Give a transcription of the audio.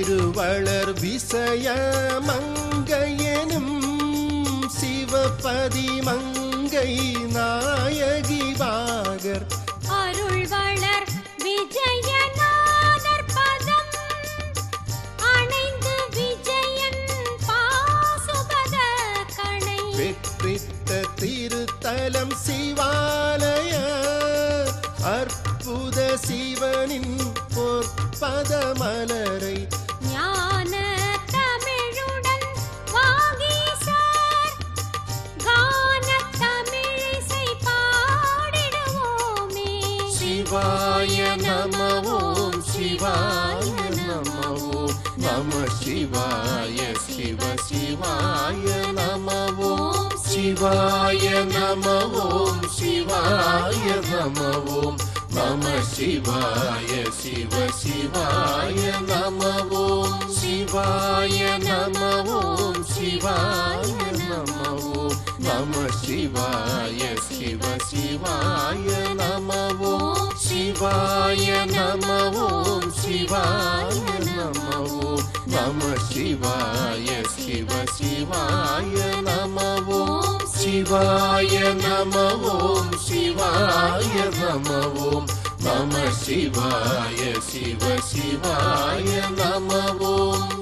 திருவளர் விசய மங்கையனும் சிவபதி மங்கை நாயகி பாகர் அருள் வளர் விஜயநாதர் பதம் அணைந்து விஜயன் பாசுபத கணை வெற்றித்த திருத்தலம் சிவாலய அற்புத சிவனின் பொற்பத மலரை ஞான தமிழுடன் வாகீசர் கான தமிழிசை பாடிடுவோமே. சிவாய நம ஓம் சிவாய நம ஓம் நம சிவாய சிவ சிவாய நம ஓம் சிவாய நம ஓம் சிவாய நம ஓம் நம சிவாய சிவ சிவாய நம ஓம் சிவாய நம ஓம் சிவாய நம ஓம் நம சிவாய சிவ சிவாய நம ஓம் சிவாய நம ஓம் சிவாய நம ஓம் நம சிவாய சிவ சிவாய நம ஓம் சிவாய நம ஓம் சிவாய நம ஓம் நம சிவாய சிவ சிவாய நம ஓம்.